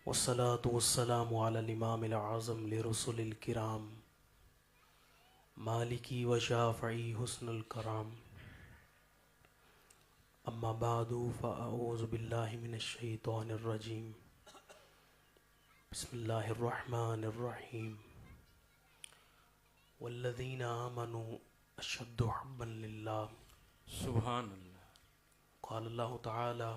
والصلاة والسلام على الإمام الأعظم لرسل الكرام مالكي وشافعي حسن الكرام أما بعد فأعوذ بالله من الشيطان الرجيم بسم الله الرحمن الرحيم والذين آمنوا أشد حبا لله سبحان اللہ۔ قال الله تعالى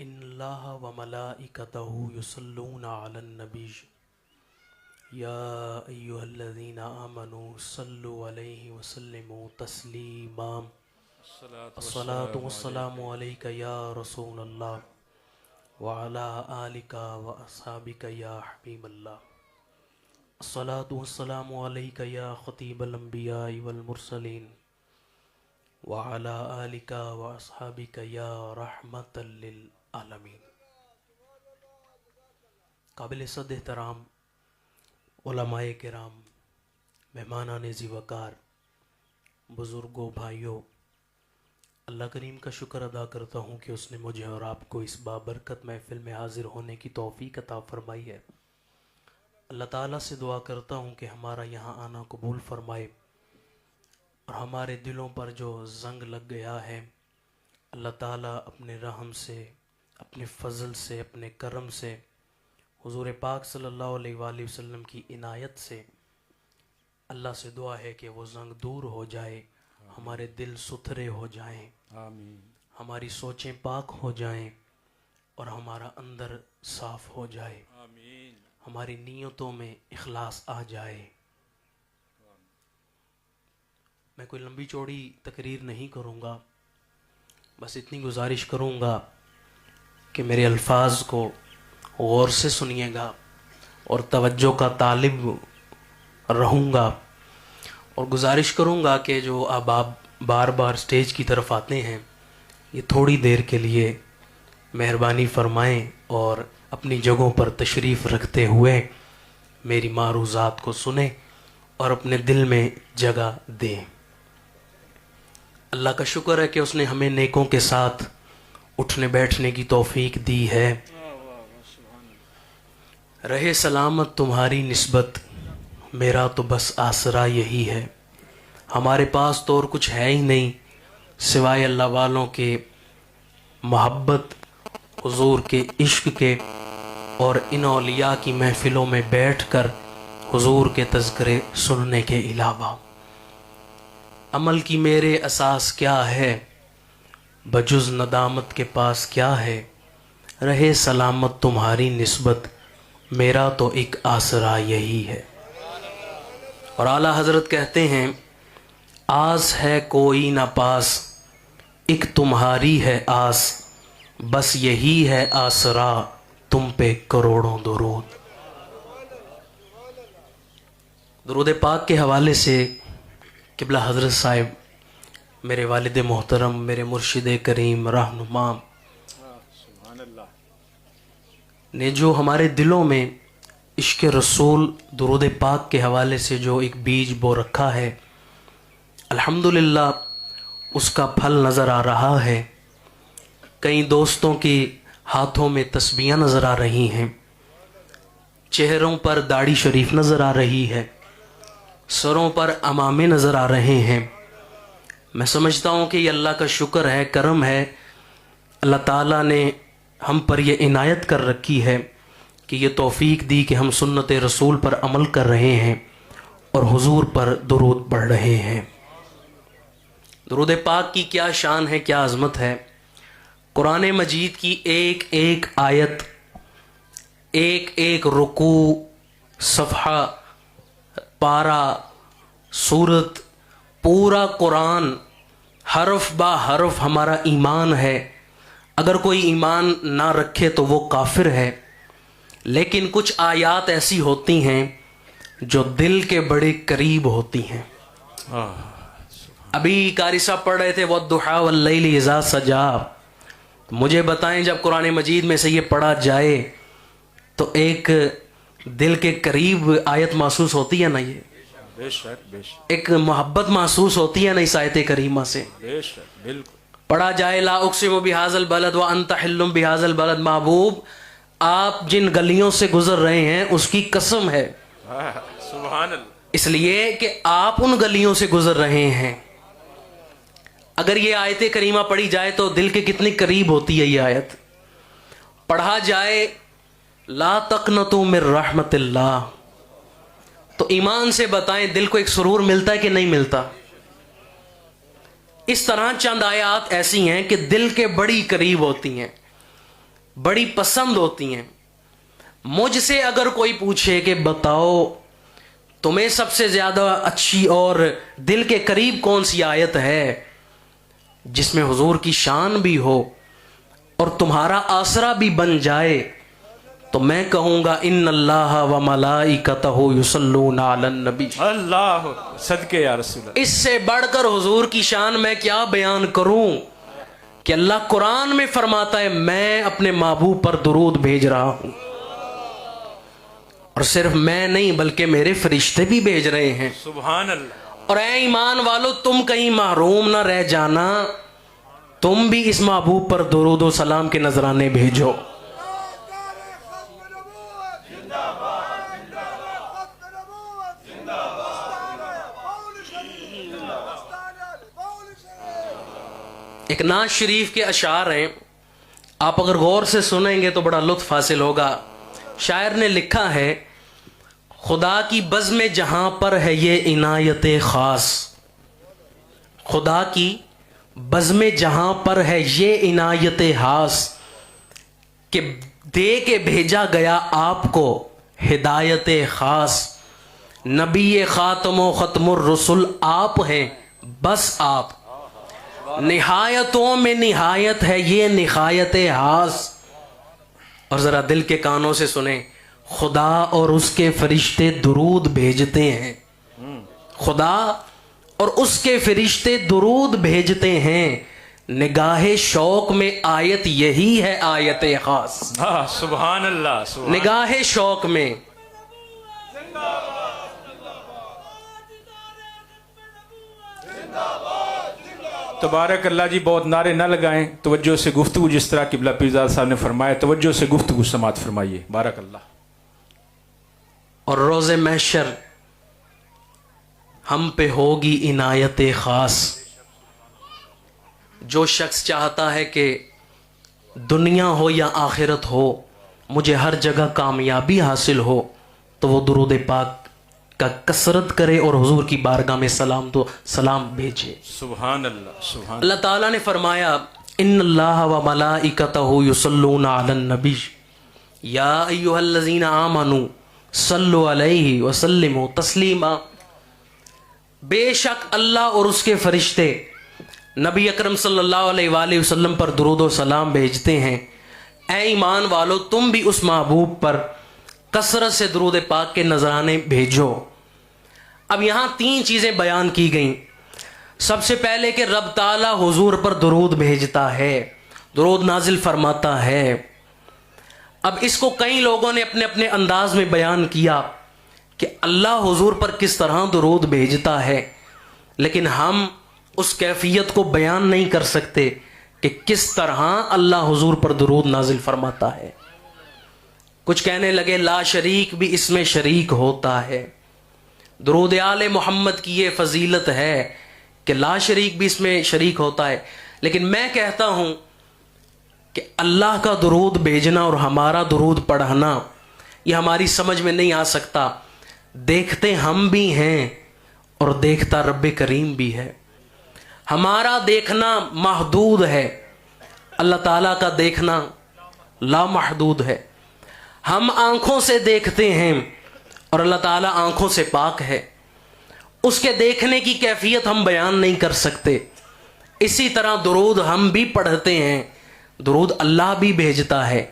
ان اللہ وملائکته یصلون علی النبی یا ایہا الذین آمنوا صلوا علیہ وسلموا تسلیما الصلاة والسلام علیک یا رسول اللہ وعلی آلک واصحابک یا حبیب اللہ الصلاة والسلام علیک یا خطیب الانبیاء والمرسلین وعلی آلک واصحابک یا رحمت للعالمین۔ قابل صد احترام علماء کرام، مہمانان ذی وقار، بزرگوں، بھائیوں، اللہ کریم کا شکر ادا کرتا ہوں کہ اس نے مجھے اور آپ کو اس بابرکت محفل میں حاضر ہونے کی توفیق عطا فرمائی ہے۔ اللہ تعالیٰ سے دعا کرتا ہوں کہ ہمارا یہاں آنا قبول فرمائے اور ہمارے دلوں پر جو زنگ لگ گیا ہے اللہ تعالیٰ اپنے رحم سے، اپنے فضل سے، اپنے کرم سے، حضور پاک صلی اللہ علیہ وآلہ وسلم کی عنایت سے اللہ سے دعا ہے کہ وہ زنگ دور ہو جائے، ہمارے دل ستھرے ہو جائیں، آمین، ہماری سوچیں پاک ہو جائیں اور ہمارا اندر صاف ہو جائے، آمین، ہماری نیتوں میں اخلاص آ جائے۔ میں کوئی لمبی چوڑی تقریر نہیں کروں گا، بس اتنی گزارش کروں گا کہ میرے الفاظ کو غور سے سنیے گا اور توجہ کا طالب رہوں گا، اور گزارش کروں گا کہ جو اب آپ بار بار سٹیج کی طرف آتے ہیں یہ تھوڑی دیر کے لیے مہربانی فرمائیں اور اپنی جگہوں پر تشریف رکھتے ہوئے میری معروضات کو سنیں اور اپنے دل میں جگہ دیں۔ اللہ کا شکر ہے کہ اس نے ہمیں نیکوں کے ساتھ اٹھنے بیٹھنے کی توفیق دی ہے۔ رہے سلامت تمہاری نسبت، میرا تو بس آسرا یہی ہے۔ ہمارے پاس تو اور کچھ ہے ہی نہیں سوائے اللہ والوں کے محبت، حضور کے عشق کے، اور ان اولیاء کی محفلوں میں بیٹھ کر حضور کے تذکرے سننے کے علاوہ۔ عمل کی میرے اساس کیا ہے، بجز ندامت کے پاس کیا ہے، رہے سلامت تمہاری نسبت، میرا تو ایک آسرا یہی ہے۔ اور اعلیٰ حضرت کہتے ہیں آس ہے کوئی نہ پاس، ایک تمہاری ہے آس، بس یہی ہے آسرا، تم پہ کروڑوں درود۔ درود پاک کے حوالے سے قبلہ حضرت صاحب، میرے والد محترم، میرے مرشد کریم، رہنما نے جو ہمارے دلوں میں عشق رسول درود پاک کے حوالے سے جو ایک بیج بو رکھا ہے، الحمدللہ اس کا پھل نظر آ رہا ہے۔ کئی دوستوں کے ہاتھوں میں تسبیحاں نظر آ رہی ہیں، چہروں پر داڑھی شریف نظر آ رہی ہے، سروں پر عمامے نظر آ رہے ہیں۔ میں سمجھتا ہوں کہ یہ اللہ کا شکر ہے، کرم ہے، اللہ تعالیٰ نے ہم پر یہ عنایت کر رکھی ہے کہ یہ توفیق دی کہ ہم سنت رسول پر عمل کر رہے ہیں اور حضور پر درود پڑھ رہے ہیں۔ درود پاک کی کیا شان ہے، کیا عظمت ہے۔ قرآن مجید کی ایک ایک آیت، ایک ایک رکوع، صفحہ، پارہ، سورت، پورا قرآن حرف با حرف ہمارا ایمان ہے۔ اگر کوئی ایمان نہ رکھے تو وہ کافر ہے، لیکن کچھ آیات ایسی ہوتی ہیں جو دل کے بڑے قریب ہوتی ہیں۔ ابھی قاری صاحب پڑھ رہے تھے وَالضُّحَىٰ وَاللَّيْلِ إِذَا سَجَىٰ، مجھے بتائیں جب قرآن مجید میں سے یہ پڑھا جائے تو ایک دل کے قریب آیت محسوس ہوتی ہے نا، یہ بے شک بے شک ایک محبت محسوس ہوتی ہے نا اس آیت کریمہ سے۔ بے شک، بالکل۔ پڑھا جائے لا اقسم بہذا البلد وانت حل بہذا البلد، محبوب آپ جن گلیوں سے گزر رہے ہیں اس کی قسم ہے، سبحان اللہ، اس لیے کہ آپ ان گلیوں سے گزر رہے ہیں۔ اگر یہ آیت کریمہ پڑھی جائے تو دل کے کتنی قریب ہوتی ہے یہ آیت۔ پڑھا جائے لا تقنطوا من رحمت اللہ، تو ایمان سے بتائیں دل کو ایک سرور ملتا ہے کہ نہیں ملتا؟ اس طرح چند آیات ایسی ہیں کہ دل کے بڑی قریب ہوتی ہیں، بڑی پسند ہوتی ہیں۔ مجھ سے اگر کوئی پوچھے کہ بتاؤ تمہیں سب سے زیادہ اچھی اور دل کے قریب کون سی آیت ہے جس میں حضور کی شان بھی ہو اور تمہارا آسرا بھی بن جائے، تو میں کہوں گا ان اللہ و ملائکتہ یصلون علی النبی۔ اللہ صدقے یا رسول اللہ۔ اس سے بڑھ کر حضور کی شان میں کیا بیان کروں کہ اللہ قرآن میں فرماتا ہے میں اپنے محبوب پر درود بھیج رہا ہوں، اور صرف میں نہیں بلکہ میرے فرشتے بھی بھیج رہے ہیں۔ سبحان اللہ۔ اور اے ایمان والو، تم کہیں محروم نہ رہ جانا، تم بھی اس محبوب پر درود و سلام کے نذرانے بھیجو۔ ایک نعت شریف کے اشعار ہیں، آپ اگر غور سے سنیں گے تو بڑا لطف حاصل ہوگا۔ شاعر نے لکھا ہے خدا کی بزم جہاں پر ہے یہ عنایت خاص، خدا کی بزم جہاں پر ہے یہ عنایت خاص، کہ دے کے بھیجا گیا آپ کو ہدایت خاص، نبی خاتم و ختم الرسل آپ ہیں بس آپ، نہایتوں میں نہایت ہے یہ نہایت خاص۔ اور ذرا دل کے کانوں سے سنیں، خدا اور اس کے فرشتے درود بھیجتے ہیں، خدا اور اس کے فرشتے درود بھیجتے ہیں، نگاہ شوق میں آیت یہی ہے آیت خاص۔ سبحان اللہ، سبحان نگاہ شوق میں تبارک اللہ جی، بہت نعرے نہ لگائیں، توجہ سے گفتگو، جس طرح قبلہ پیرزادہ صاحب نے فرمایا توجہ سے گفتگو سماعت فرمائیے، بارک اللہ۔ اور روز محشر ہم پہ ہوگی عنایت خاص۔ جو شخص چاہتا ہے کہ دنیا ہو یا آخرت ہو مجھے ہر جگہ کامیابی حاصل ہو، تو وہ درود پاک کا کثرت کرے اور حضور کی بارگاہ میں سلام بھیجے۔ سبحان اللہ، سبحان اللہ تعالیٰ نے فرمایا ان اللہ و ملائکتہ یصلون علی النبی یا ایھا الذین آمنوا صلوا علیہ وسلموا تسلیما، بے شک اللہ اور اس کے فرشتے نبی اکرم صلی اللہ علیہ وآلہ وسلم پر درود و سلام بھیجتے ہیں۔ اے ایمان والو، تم بھی اس محبوب پر کثرت سے درود پاک کے نذرانے بھیجو۔ اب یہاں تین چیزیں بیان کی گئیں۔ سب سے پہلے کہ رب تعالیٰ حضور پر درود بھیجتا ہے، درود نازل فرماتا ہے۔ اب اس کو کئی لوگوں نے اپنے اپنے انداز میں بیان کیا کہ اللہ حضور پر کس طرح درود بھیجتا ہے، لیکن ہم اس کیفیت کو بیان نہیں کر سکتے کہ کس طرح اللہ حضور پر درود نازل فرماتا ہے۔ کچھ کہنے لگے لا شریک بھی اس میں شریک ہوتا ہے، درود آل محمد کی یہ فضیلت ہے کہ لا شریک بھی اس میں شریک ہوتا ہے، لیکن میں کہتا ہوں کہ اللہ کا درود بھیجنا اور ہمارا درود پڑھنا یہ ہماری سمجھ میں نہیں آ سکتا۔ دیکھتے ہم بھی ہیں اور دیکھتا رب کریم بھی ہے۔ ہمارا دیکھنا محدود ہے، اللہ تعالیٰ کا دیکھنا لامحدود ہے۔ ہم آنکھوں سے دیکھتے ہیں اور اللہ تعالیٰ آنکھوں سے پاک ہے، اس کے دیکھنے کی کیفیت ہم بیان نہیں کر سکتے۔ اسی طرح درود ہم بھی پڑھتے ہیں، درود اللہ بھی بھیجتا ہے،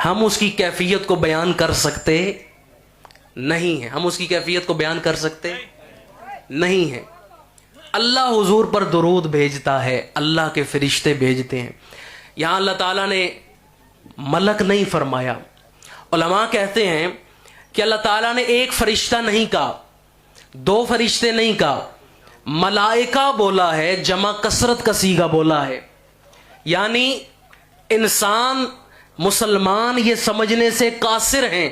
ہم اس کی کیفیت کو بیان کر سکتے نہیں ہیں، ہم اس کی کیفیت کو بیان کر سکتے نہیں ہیں۔ اللہ حضور پر درود بھیجتا ہے، اللہ کے فرشتے بھیجتے ہیں۔ یہاں اللہ تعالیٰ نے ملک نہیں فرمایا۔ علماء کہتے ہیں کہ اللہ تعالیٰ نے ایک فرشتہ نہیں کہا، دو فرشتے نہیں کہا، ملائکہ بولا ہے، جمع کثرت کا صیغہ بولا ہے۔ یعنی انسان مسلمان یہ سمجھنے سے قاصر ہیں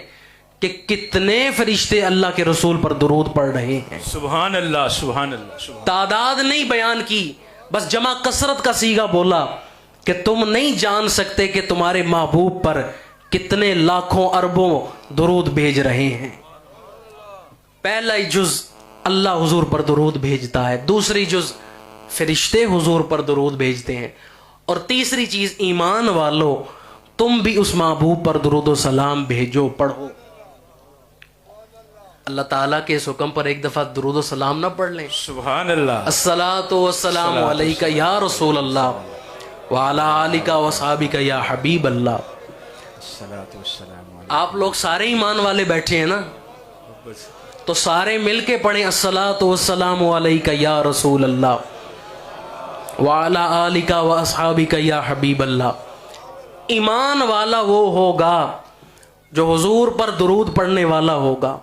کہ کتنے فرشتے اللہ کے رسول پر درود پڑھ رہے ہیں. سبحان اللہ سبحان اللہ سبحان. تعداد نہیں بیان کی، بس جمع کثرت کا صیغہ بولا کہ تم نہیں جان سکتے کہ تمہارے محبوب پر کتنے لاکھوں اربوں درود بھیج رہے ہیں. پہلا جز اللہ حضور پر درود بھیجتا ہے، دوسری جز فرشتے حضور پر درود بھیجتے ہیں، اور تیسری چیز ایمان والو تم بھی اس محبوب پر درود و سلام بھیجو، پڑھو. اللہ تعالیٰ کے اس حکم پر ایک دفعہ درود و سلام نہ پڑھ لیں؟ سبحان اللہ. الصلاۃ والسلام علیک یا رسول اللہ وعلی آلک وصحابک یا حبیب اللہ. الصلاۃ والسلام علیک. آپ لوگ سارے ایمان والے بیٹھے ہیں نا، تو سارے مل کے پڑھیں الصلاۃ والسلام علیک یا رسول اللہ وعلی آلک واصحابک یا حبیب اللہ. ایمان والا وہ ہوگا جو حضور پر درود پڑھنے والا ہوگا.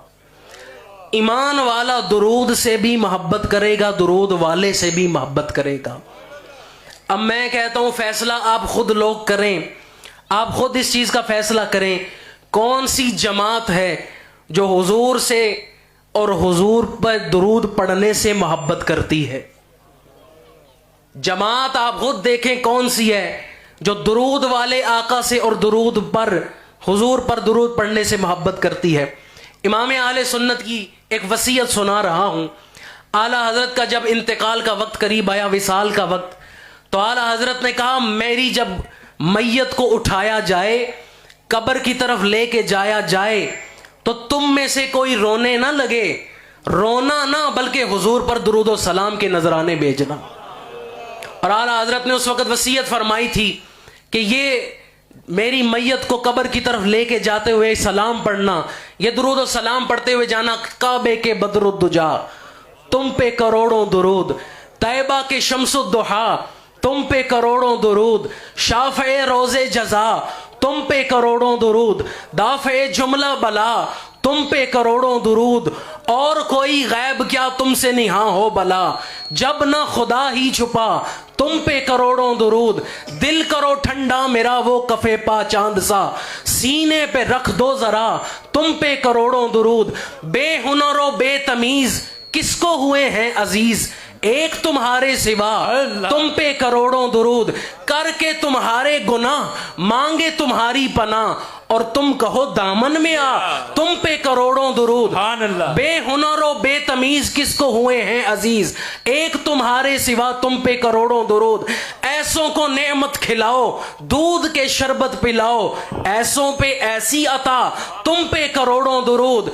ایمان والا درود سے بھی محبت کرے گا، درود والے سے بھی محبت کرے گا. اب میں کہتا ہوں فیصلہ آپ خود لوگ کریں، آپ خود اس چیز کا فیصلہ کریں کون سی جماعت ہے جو حضور سے اور حضور پر درود پڑھنے سے محبت کرتی ہے. جماعت آپ خود دیکھیں کون سی ہے جو درود والے آقا سے اور درود پر حضور پر درود پڑھنے سے محبت کرتی ہے. امام اہل سنت کی ایک وصیت سنا رہا ہوں. اعلیٰ حضرت کا جب انتقال کا وقت قریب آیا، وصال کا وقت، تو اعلیٰ حضرت نے کہا میری جب میت کو اٹھایا جائے، قبر کی طرف لے کے جایا جائے، تو تم میں سے کوئی رونے نہ لگے، رونا نہ بلکہ حضور پر درود و سلام کے نذرانے بھیجنا. اور اعلیٰ حضرت نے اس وقت وصیت فرمائی تھی کہ یہ میری میت کو قبر کی طرف لے کے جاتے ہوئے سلام پڑھنا، یہ درود و سلام پڑھتے ہوئے جانا، کعبے کے بدر الدجا تم پہ کروڑوں درود، طیبہ کے شمس الضحیٰ تم پہ کروڑوں درود، شافع روز جزا تم پہ کروڑوں درود، دافع جملہ بلا تم پہ کروڑوں درود، اور کوئی غیب کیا تم سے نہاں ہو بلا، جب نہ خدا ہی چھپا تم پہ کروڑوں درود، دل کرو ٹھنڈا میرا وہ کفے پا چاند سا، سینے پہ رکھ دو ذرا تم پہ کروڑوں درود، بے ہنر و بے تمیز کس کو ہوئے ہیں عزیز، ایک تمہارے سوا تم پہ کروڑوں درود، کر کے تمہارے گناہ مانگے تمہاری پناہ، اور تم کہو دامن میں آ تم پہ کروڑوں درود، بے ہنر و بے تمیز کس کو ہوئے ہیں عزیز، ایک تمہارے سوا تم پہ کروڑوں درود، ایسوں کو نعمت کھلاؤ دودھ کے شربت پلاؤ، ایسوں پہ ایسی عطا تم پہ کروڑوں درود،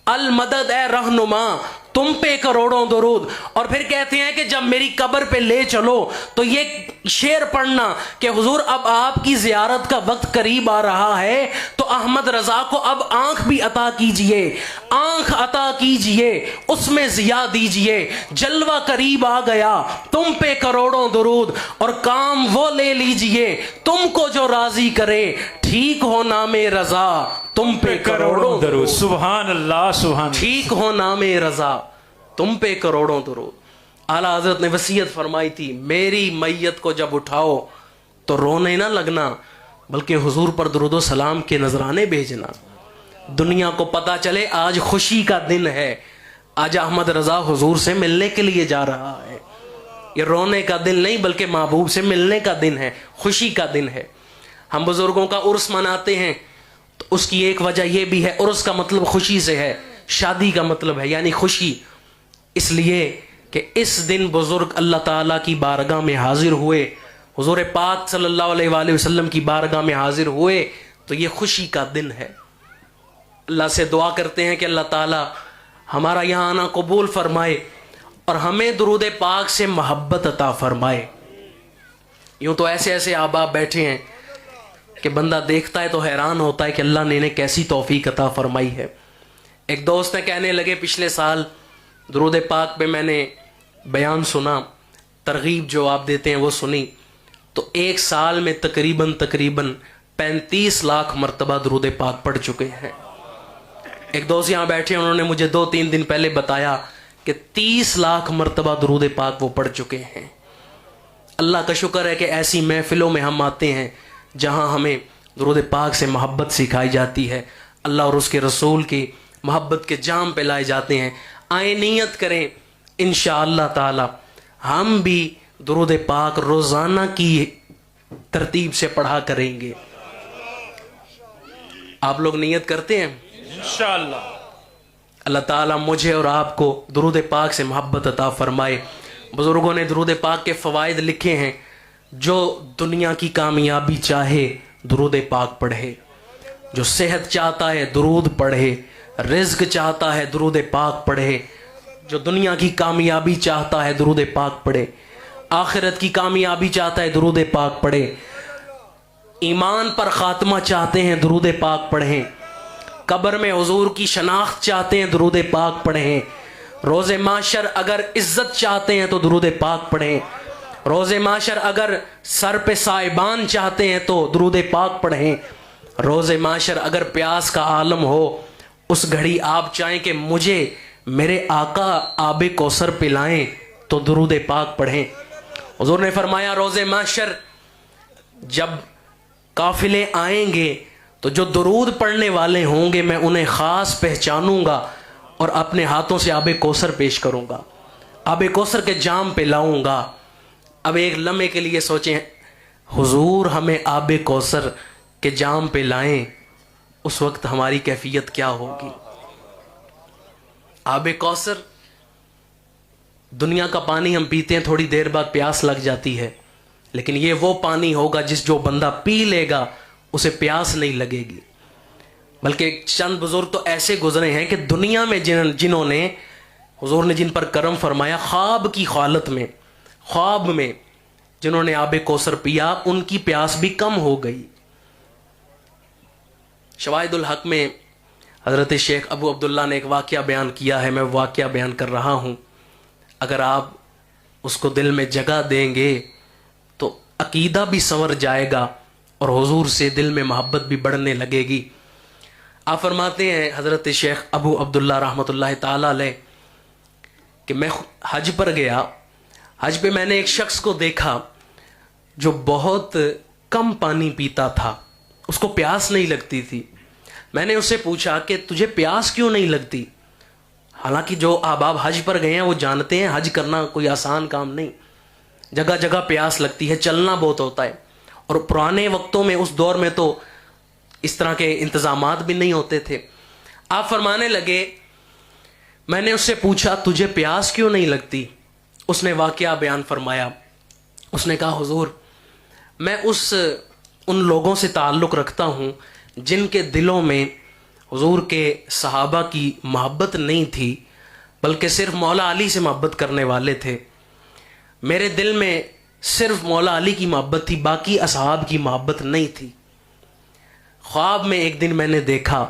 المدد اے رہنما تم پہ کروڑوں درود. اور پھر کہتے ہیں کہ جب میری قبر پہ لے چلو تو یہ شعر پڑھنا کہ حضور اب آپ کی زیارت کا وقت قریب آ رہا ہے، تو احمد رضا کو اب آنکھ بھی عطا کیجئے، آنکھ عطا کیجئے، اس میں ضیا دیجئے، جلوہ قریب آ گیا تم پہ کروڑوں درود، اور کام وہ لے لیجئے تم کو جو راضی کرے، ٹھیک ہو نام رضا تم پہ کروڑوں درود. سبحان اللہ سبحان. ٹھیک ہو نام رضا تم پہ کروڑوں درود. اعلیٰ حضرت نے وصیت فرمائی تھی میری میت کو جب اٹھاؤ تو رونے نہ لگنا بلکہ حضور پر درود و سلام کے نذرانے بھیجنا. دنیا کو پتا چلے آج خوشی کا دن ہے، آج احمد رضا حضور سے ملنے کے لیے جا رہا ہے. یہ رونے کا دن نہیں بلکہ محبوب سے ملنے کا دن ہے، خوشی کا دن ہے. ہم بزرگوں کا عرس مناتے ہیں تو اس کی ایک وجہ یہ بھی ہے، عرس کا مطلب خوشی سے ہے، شادی کا مطلب ہے یعنی خوشی، اس لیے کہ اس دن بزرگ اللہ تعالیٰ کی بارگاہ میں حاضر ہوئے، حضور پاک صلی اللہ علیہ وآلہ وسلم کی بارگاہ میں حاضر ہوئے، تو یہ خوشی کا دن ہے. اللہ سے دعا کرتے ہیں کہ اللہ تعالیٰ ہمارا یہاں آنا قبول فرمائے اور ہمیں درود پاک سے محبت عطا فرمائے. یوں تو ایسے ایسے احباب بیٹھے ہیں کہ بندہ دیکھتا ہے تو حیران ہوتا ہے کہ اللہ نے انہیں کیسی توفیق عطا فرمائی ہے. ایک دوست نے کہنے لگے پچھلے سال درود پاک پہ میں نے بیان سنا، ترغیب جو آپ دیتے ہیں وہ سنی، تو ایک سال میں تقریباً 35 لاکھ مرتبہ درود پاک پڑھ چکے ہیں. ایک دوست یہاں بیٹھے انہوں نے مجھے 2-3 دن پہلے بتایا کہ 30 لاکھ مرتبہ درود پاک وہ پڑھ چکے ہیں. اللہ کا شکر ہے کہ ایسی محفلوں میں ہم آتے ہیں جہاں ہمیں درود پاک سے محبت سکھائی جاتی ہے، اللہ اور اس کے رسول کی محبت کے جام پہ لائے جاتے ہیں۔ آئیں نیت کریں انشاءاللہ تعالی ہم بھی درود پاک روزانہ کی ترتیب سے پڑھا کریں گے۔ آپ لوگ نیت کرتے ہیں؟ انشاءاللہ۔ اللہ تعالیٰ مجھے اور آپ کو درود پاک سے محبت عطا فرمائے۔ بزرگوں نے درود پاک کے فوائد لکھے ہیں، جو دنیا کی کامیابی چاہے درود پاک پڑھے، جو صحت چاہتا ہے درود پڑھے، رزق چاہتا ہے درود پاک پڑھے، جو دنیا کی کامیابی چاہتا ہے درود پاک پڑھے، آخرت کی کامیابی چاہتا ہے درود پاک پڑھے، ایمان پر خاتمہ چاہتے ہیں درود پاک پڑھیں، قبر میں حضور کی شناخت چاہتے ہیں درود پاک پڑھیں، روز محشر اگر عزت چاہتے ہیں تو درود پاک پڑھیں، روز محشر اگر سر پہ سائبان چاہتے ہیں تو درود پاک پڑھیں، روز محشر اگر پیاس کا عالم ہو اس گھڑی آپ چاہیں کہ مجھے میرے آقا آب کوثر پلائیں تو درود پاک پڑھیں۔ حضور نے فرمایا روز محشر جب قافلے آئیں گے تو جو درود پڑھنے والے ہوں گے میں انہیں خاص پہچانوں گا اور اپنے ہاتھوں سے آب کوثر پیش کروں گا، آب کوثر کے جام پہ لاؤں گا۔ اب ایک لمحے کے لیے سوچیں، حضور ہمیں آب کوثر کے جام پہ لائیں، اس وقت ہماری کیفیت کیا ہوگی؟ آب کوثر دنیا کا پانی ہم پیتے ہیں، تھوڑی دیر بعد پیاس لگ جاتی ہے، لیکن یہ وہ پانی ہوگا جو بندہ پی لے گا اسے پیاس نہیں لگے گی۔ بلکہ چند بزرگ تو ایسے گزرے ہیں کہ دنیا میں جنہوں نے حضور نے جن پر کرم فرمایا، خواب کی حالت میں، خواب میں جنہوں نے آب کوثر پیا ان کی پیاس بھی کم ہو گئی۔ شواہد الحق میں حضرت شیخ ابو عبداللہ نے ایک واقعہ بیان کیا ہے، میں واقعہ بیان کر رہا ہوں، اگر آپ اس کو دل میں جگہ دیں گے تو عقیدہ بھی سنور جائے گا اور حضور سے دل میں محبت بھی بڑھنے لگے گی۔ آپ فرماتے ہیں حضرت شیخ ابو عبداللہ رحمۃ اللہ تعالی علیہ کہ میں حج پر گیا، حج پہ میں نے ایک شخص کو دیکھا جو بہت کم پانی پیتا تھا، اس کو پیاس نہیں لگتی تھی۔ میں نے اس سے پوچھا کہ تجھے پیاس کیوں نہیں لگتی؟ حالانکہ جو آپ حج پر گئے ہیں وہ جانتے ہیں حج کرنا کوئی آسان کام نہیں، جگہ جگہ پیاس لگتی ہے، چلنا بہت ہوتا ہے، اور پرانے وقتوں میں اس دور میں تو اس طرح کے انتظامات بھی نہیں ہوتے تھے۔ آپ فرمانے لگے میں نے اس سے پوچھا تجھے پیاس کیوں نہیں لگتی؟ اس نے واقعہ بیان فرمایا، اس نے کہا حضور میں ان لوگوں سے تعلق رکھتا ہوں جن کے دلوں میں حضور کے صحابہ کی محبت نہیں تھی بلکہ صرف مولا علی سے محبت کرنے والے تھے۔ میرے دل میں صرف مولا علی کی محبت تھی، باقی اصحاب کی محبت نہیں تھی۔ خواب میں ایک دن میں نے دیکھا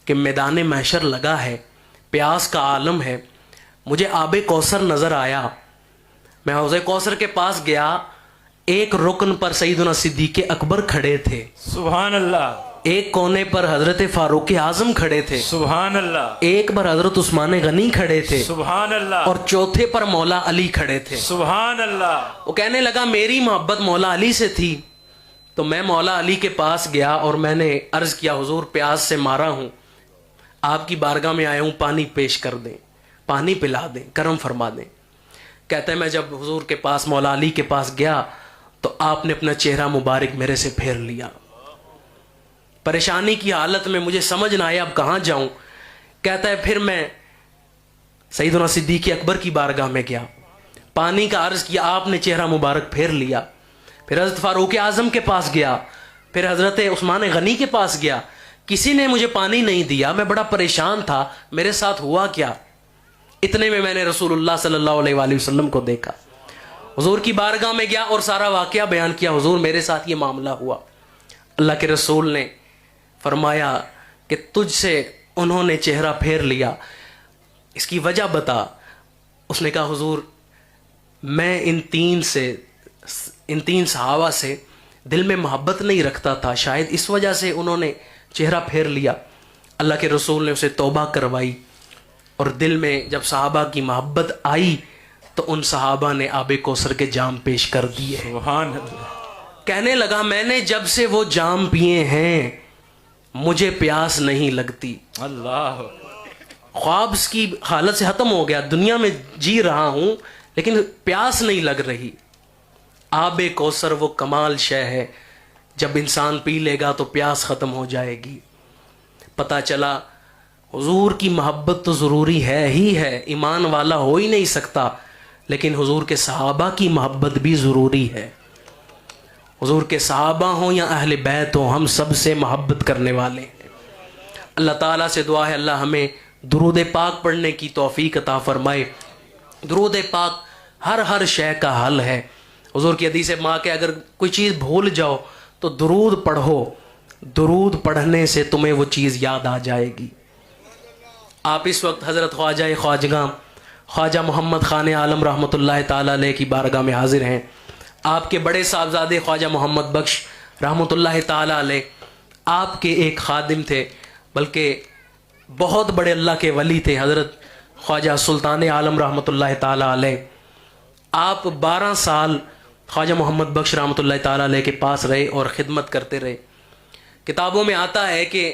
کہ میدان محشر لگا ہے، پیاس کا عالم ہے، مجھے آب کوثر نظر آیا، میں حوض کوثر کے پاس گیا، ایک رکن پر سیدنا صدیق اکبر کھڑے تھے، سبحان اللہ، ایک کونے پر حضرت فاروق اعظم کھڑے تھے، سبحان اللہ، ایک پر حضرت عثمان غنی کھڑے تھے، سبحان اللہ، اور چوتھے پر مولا علی کھڑے تھے۔ سبحان اللہ۔ وہ کہنے لگا میری محبت مولا علی سے تھی، تو میں مولا علی کے پاس گیا اور میں نے عرض کیا حضور پیاس سے مارا ہوں، آپ کی بارگاہ میں آیا ہوں، پانی پیش کر دیں، پانی پلا دیں، کرم فرما دیں۔ کہتا ہے میں جب حضور کے پاس مولا علی کے پاس گیا تو آپ نے اپنا چہرہ مبارک میرے سے پھیر لیا، پریشانی کی حالت میں مجھے سمجھ نہ آیا اب کہاں جاؤں۔ کہتا ہے پھر میں سیدنا صدیق اکبر کی بارگاہ میں گیا، پانی کا عرض کیا، آپ نے چہرہ مبارک پھیر لیا۔ پھر حضرت فاروق اعظم کے پاس گیا، پھر حضرت عثمان غنی کے پاس گیا، کسی نے مجھے پانی نہیں دیا، میں بڑا پریشان تھا، میرے ساتھ ہوا کیا؟ اتنے میں نے رسول اللہ صلی اللہ علیہ وآلہ وسلم کو دیکھا، حضور کی بارگاہ میں گیا اور سارا واقعہ بیان کیا، حضور میرے ساتھ یہ معاملہ ہوا۔ اللہ کے رسول نے فرمایا کہ تجھ سے انہوں نے چہرہ پھیر لیا، اس کی وجہ بتا۔ اس نے کہا حضور میں ان تین صحابہ سے دل میں محبت نہیں رکھتا تھا، شاید اس وجہ سے انہوں نے چہرہ پھیر لیا۔ اللہ کے رسول نے اسے توبہ کروائی اور دل میں جب صحابہ کی محبت آئی تو ان صحابہ نے آب کوثر کے جام پیش کر دیے. سبحان اللہ. کہنے لگا میں نے جب سے وہ جام پیے ہیں مجھے پیاس نہیں لگتی. اللہ. خواب کی حالت سے ختم ہو گیا, دنیا میں جی رہا ہوں لیکن پیاس نہیں لگ رہی. آب کوثر وہ کمال شے ہے, جب انسان پی لے گا تو پیاس ختم ہو جائے گی. پتہ چلا حضور کی محبت تو ضروری ہے ہی ہے, ایمان والا ہو ہی نہیں سکتا, لیکن حضور کے صحابہ کی محبت بھی ضروری ہے. حضور کے صحابہ ہوں یا اہل بیت ہوں, ہم سب سے محبت کرنے والے ہیں. اللہ تعالیٰ سے دعا ہے اللہ ہمیں درود پاک پڑھنے کی توفیق عطا فرمائے. درود پاک ہر شے کا حل ہے. حضور کی حدیث ماں کہ اگر کوئی چیز بھول جاؤ تو درود پڑھو, درود پڑھنے سے تمہیں وہ چیز یاد آ جائے گی. آپ اس وقت حضرت خواجہ خواجگاں خواجہ محمد خان عالم رحمۃ اللہ تعالیٰ علیہ کی بارگاہ میں حاضر ہیں. آپ کے بڑے صاحبزادے خواجہ محمد بخش رحمۃ اللہ تعالیٰ علیہ آپ کے ایک خادم تھے, بلکہ بہت بڑے اللہ کے ولی تھے, حضرت خواجہ سلطان عالم رحمۃ اللہ تعالیٰ علیہ. آپ 12 سال خواجہ محمد بخش رحمۃ اللہ تعالیٰ علیہ کے پاس رہے اور خدمت کرتے رہے. کتابوں میں آتا ہے کہ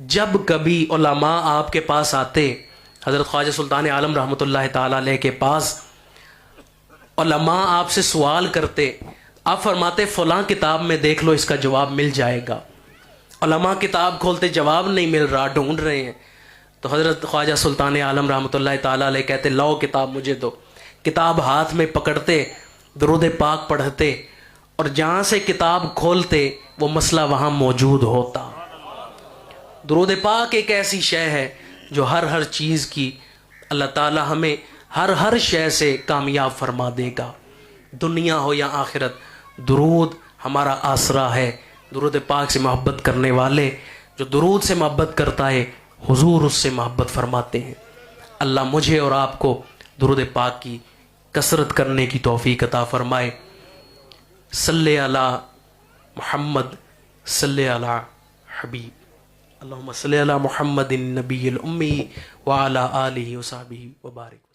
جب کبھی علماء آپ کے پاس آتے, حضرت خواجہ سلطان عالم رحمۃ اللہ تعالیٰ علیہ کے پاس علماء آپ سے سوال کرتے, آپ فرماتے فلاں کتاب میں دیکھ لو اس کا جواب مل جائے گا. علماء کتاب کھولتے جواب نہیں مل رہا, ڈھونڈ رہے ہیں. تو حضرت خواجہ سلطان عالم رحمۃ اللہ تعالیٰ علیہ کہتے لاؤ کتاب مجھے دو. کتاب ہاتھ میں پکڑتے, درود پاک پڑھتے, اور جہاں سے کتاب کھولتے وہ مسئلہ وہاں موجود ہوتا. درود پاک ایک ایسی شے ہے جو ہر چیز کی اللہ تعالی ہمیں ہر شے سے کامیاب فرما دے گا, دنیا ہو یا آخرت. درود ہمارا آسرا ہے. درود پاک سے محبت کرنے والے, جو درود سے محبت کرتا ہے حضور اس سے محبت فرماتے ہیں. اللہ مجھے اور آپ کو درود پاک کی کثرت کرنے کی توفیق عطا فرمائے. صلی علی محمد صلی علی حبیب. اللہم صلی علی محمد النبی الامی وعلی آلہ وصحبہ وبارک.